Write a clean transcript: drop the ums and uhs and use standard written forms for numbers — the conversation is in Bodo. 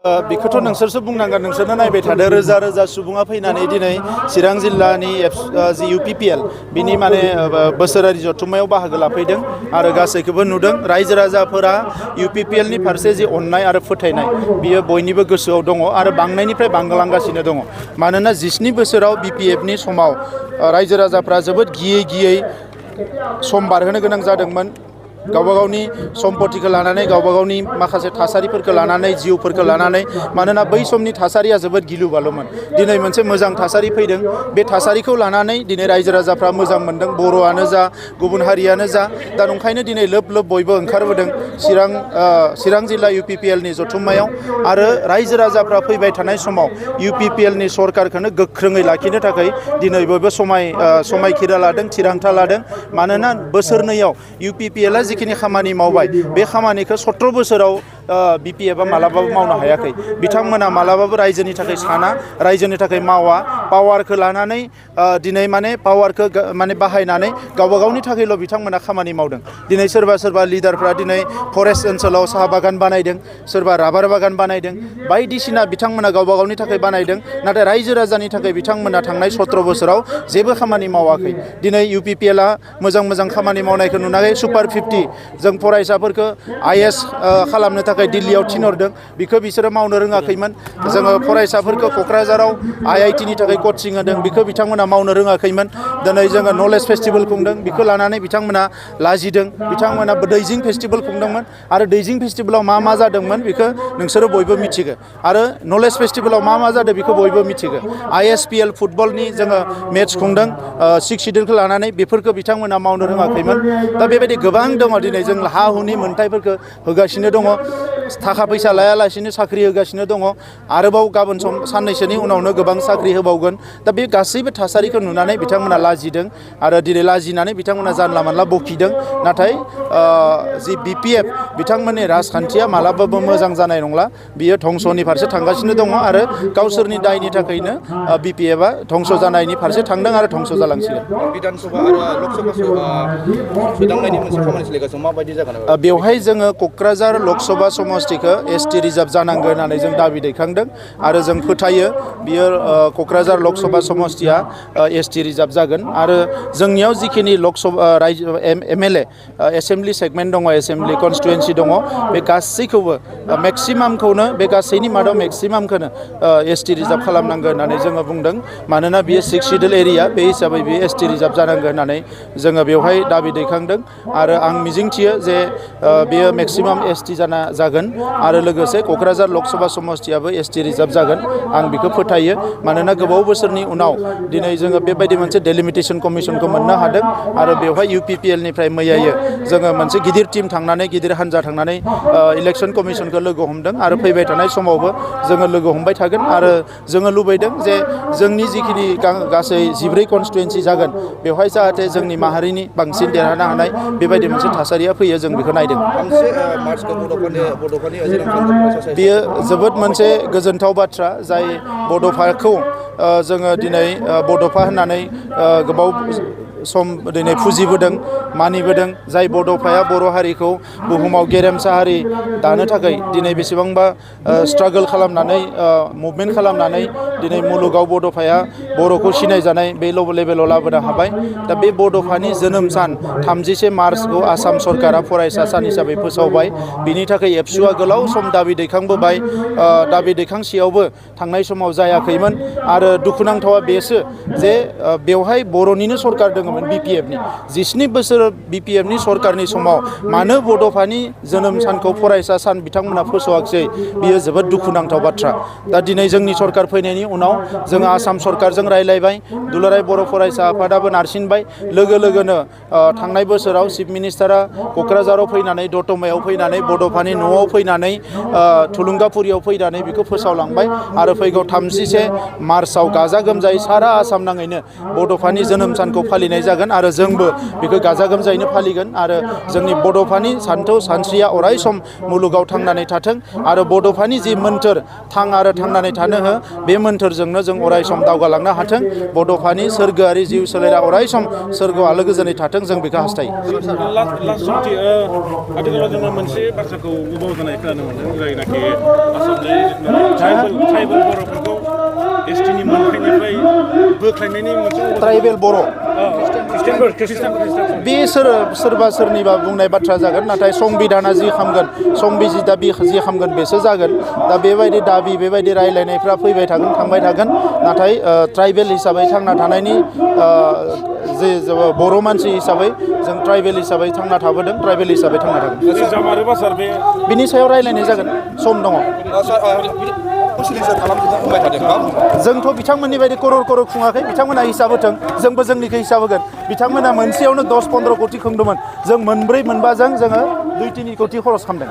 बेखौथ' नोंसोरसो बुंनांगोन नोंसोरनो नायबाय थादो रोजा रोजा सुबुङा फैनानै दिनै चिरां जिल्लानि जि इउ.पि.पि.एल बिनि माने बोसोरारि जथुम्मायाव बाहागो लाफैदों आरो गासैखौबो नुदों रायजो राजाफोरा इउ.पि.पि.एल नि फारसे जि अननाय आरो फोथायनाय बियो बयनिबो गोसोआव दङ आरो बांनायनिफ्राय बांलांगासिनो दङ मानोना 17 बोसोराव बि.पि.एफ नि समाव रायजो राजाफ्रा जोबोद गियै गियै सम बारहोनो गोनां जादोंमोन गावबा गावनि सम्पतिखौ लानानै गावबा गावनि माखासे थासारिफोरखौ लानानै जिउफोरखौ लानानै मानोना बै समनि थासारिया जोबोद गिलु बालुमोन दिनै मोनसे मोजां थासारि फैदों बे थासारिखौ लानानै दिनै रायजो राजाफ्रा मोजां मोनदों बर'आनो जा गुबुन हारियानो जा दा ओंखायनो दिनै लोब लोब बयबो ओंखारबोदों चिरां जिल्ला इउ.पि.पि.एल नि जथुम्मायाव आरो रायजो राजाफ्रा फैबाय थानाय समाव इउ.पि.पि.एल नि सरकारखौनो गोख्रोङै लाखिनो थाखाय दिनै बयबो समायखिरा लादों थिरांथा लादों मानोना बोसोरनैयाव इउ.पि.पि.एल आ जिखिनि खामानि मावबाय बे खामानिखौ 17 बोसोराव बि.पि.एफ आ मालाबाबो मावनो हायाखै बिथांमोना मालाबाबो रायजोनि थाखाय साना रायजोनि थाखाय मावा पावारखौ लानानै दिनै माने पावारखौ माने बाहायनानै गावबा गावनि थाखायल' बिथांमोना खामानि मावदों दिनै सोरबा लिडारफ्रा दिनै फरेस्ट ओनसोलाव साहा बागान बानायदों सोरबा राबार बागान बानायदों बायदिसिना बिथांमोना गावबा गावनि थाखाय बानायदों नाथाय रायजो राजानि थाखाय बिथांमोना थांनाय 17 बोसोराव जेबो खामानि मावाखै दिनै इउ.पि.पि.एल आ मोजां खामानि मावनायखौ नुनानै सुपार 50 जों फरायसाफोरखौ आइ.एस खालामनो थाखाय दिल्लीयाव थिनहरदों बेखौ बिसोरो मावनो रोङाखैमोन जोङो फरायसाफोरखौ क'क्राझाराव आइ.आइ.टि नि थाखाय कचिं होदों बेखौ बिथांमोना मावनो रोङाखैमोन दिनै जोङो नलेज फेस्टिभेल खुंदों बेखौ लानानै बिथांमोना लाजिदों बिथांमोना दैजिं फेस्टिभेल खुंदोंमोन आरो दैजिं फेस्टिभेलाव मा जादोंमोन बेखौ नोंसोरो बयबो मिथिगो आरो नलेज फेस्टिभेलाव मा जादों बेखौ बयबो मिथिगो आइ.एस.पि.एल फुटबलनि जोङो मेट्च खुंदों 6 सिडुलखौ लानानै बेफोरखौ बिथांमोना मावनो रोङाखैमोन दा बेबायदि गोबां दङ दिनै जों हा हुनि मोन्थायफोरखौ होगासिनो दङ थाखा फैसा लायालासिनो साख्रि होगासिनो दङ आरोबाव गाबोन साननैसोनि उनावनो गोबां साख्रि होबावगोन दा बे गासैबो थासारिखौ नुनानै बिथांमोना लाजिदों आरो दिनै लाजिनानै बिथांमोना जानला मानला बखिदों नाथाय जि बि.पि.एफ बिथांमोननि राजखान्थिया मालाबाबो मोजां जानाय नंला बियो धंसनि फारसे थांगासिनो दङ आरो गावसोरनि दायनि थाखायनो बि.पि.एफ आ धंस जानायनि फारसे थांदों आरो धंस जालांसिगोन बिधान सभा आरो लक सभा सोदांनायनि मोनसे खामानि सोलिगासिनो माबायदि जागोन बेवहाय जोङो क'क्राझार लकसभा समस्तिखौ एस.टि रिजार्भ जानांगोन होननानै जों दाबि दैखांदों आरो जों फोथायो बियो क'क्राझार लकसभा समस्तिया एस.टि रिजार्भ जागोन आरो जोंनियाव जिखिनि लकसभा एम.एल.ए एसेम्ब्लि सेगमेन्ट दङ एसेम्ब्लि कनस्टिटुवेन्सि दङ बे गासैखौबो मेक्सिमामखौनो बे गासैनि मादाव मेक्सिमामखौनो एस.टि रिजार्भ खालामनांगोन होननानै जोङो बुंदों मानोना बियो 6 सिडुल एरिया बे हिसाबै बियो एस.टि रिजार्भ जानांगोन होननानै जोङो बेवहाय दाबि दैखांदों आरो आं मिजिंथियो जे बेयो मेक्सिमाम एस.टि जागोन आरो लोगोसे क'क्राझार लकसभा समस्तियाबो एस.टि रिजार्भ जागोन आं बेखौ फोथायो मानोना गोबाव बोसोरनि उनाव दिनै जोङो बेबायदि मोनसे डेलिमिटेसन कमिसनखौ मोननो हादों आरो बेवहाय इउ.पि.पि.एल निफ्राय मैयायो जोङो मोनसे गिदिर टिम थांनानै गिदिर हान्जा थांनानै इलेक्सन कमिसनखौ लोगो हमदों आरो फैबाय थानाय समावबो जोङो लोगो हमबाय थागोन आरो जोङो लुबैदों जे जोंनि जिखिनि गासै 14 कनस्टिटुवेन्सि जागोन बेवहाय जाहाथे जोंनि माहारिनि बांसिन देरहानो हानाय बेबायदि मोनसे थासारिया फैयो जों बेखौ नायदों बेयो जोबोद मोनसे गोजोनथाव बाथ्रा जाय बड'फाखौ जोङो दिनै बड'फा होननानै गोबाव सम दिनै फुजिबोदों मानिबोदों जाय बड'फाया बर' हारिखौ बुहुमाव गेरेमसा हारि दानो थाखाय दिनै बेसेबांबा स्ट्रागोल खालामनानै मुभमेन्ट खालामनानै दिनै मुलुगाव बड'फाया बर'खौ सिनायजानाय बे लेभेलाव लाबोनो हाबाय दा बे बड'फानि जोनोम सान 31 मार्चखौ आसाम सरकारा फरायसा सान हिसाबै फोसावबाय बिनि थाखाय एबसुआ गोलाव सम दाबि दैखांबोबाय दाबि दैखांसेयावबो थांनाय समाव जायाखैमोन आरो दुखुनांथावा बेसो जे बेवहाय बर'निनो सरकार दङमोन बि.पि.एफ नि 17 बोसोर बि.पि.एफ नि सरकारनि समाव मानो बड'फानि जोनोम सानखौ फरायसा सान बिथांमोना फोसावाखिसै बियो जोबोद दुखुनांथाव बाथ्रा दा दिनै जोंनि सरकार फैनायनि उनाव जोङो आसाम सरकारजों रायलायबाय दुलाराय बर' फरायसा आफादाबो नारसिनबाय लोगोनो थांनाय बोसोराव चिफ मिनिस्टारा क'क्राझाराव फैनानै दतमायाव फैनानै बड'फानि न'आव फैनानै थुलुंगाफुरियाव फैनानै बेखौ फोसावलांबाय आरो फैगौ 31 मार्चआव गाजा गोमजायै सारा आसाम नाङैनो बड'फानि जोनोम सानखौ फालिनाय जागोन आरो जोंबो बेखौ गाजा गोमजायैनो फालिगोन आरो जोंनि बड'फानि सानथौ सानस्रिया अराय सम मुलुगाव थांनानै थाथों आरो बड'फानि जि मोन्थोर थां आरो थांनानै थानो हो बे मोन्थोरजोंनो जों अराय सम दावगालांनो हाथों बड'फानि सोरगोआरि जिउ सोलेरा अराय सम सोरगोआव आलो गोजोनै थाथों जों बेखौ हास्थायो आथिखालाव जोङो मोनसे बाथ्राखौ गोबाव जानाय खोनानो मोनदों जायनाखि आसामनि बोख्लायनायनि मोनसे ट्राइबेल बर' ख्रिस्टानफोर बे सोरबा सोरनिबा बुंनाय बाथ्रा जागोन नाथाय संबिधाना जि खामगोन संबिजिता जि खामगोन बेसो जागोन दा बेबायदि दाबि बेबायदि रायलायनायफ्रा फैबाय थागोन थांबाय थागोन नाथाय ट्राइबेल हिसाबै थांना थानायनि जे बर' मानसि हिसाबै जों ट्राइबेल हिसाबै थांना थाबोदों ट्राइबेल हिसाबै थांना थागोन जामारोबा सार बे बिनि सायाव रायलायनाय जागोन सम दङ जोंथ' बिथांमोननि बायदि करर खुङाखै बिथांमोना हिसाब होथों जोंबो जोंनिखौ हिसाब होगोन बिथांमोना मोनसेयावनो 10-15 कोटि खुंदोंमोन जों मोनब्रै मोनबाजों जोङो 2-3 कोटि खरस खालामदों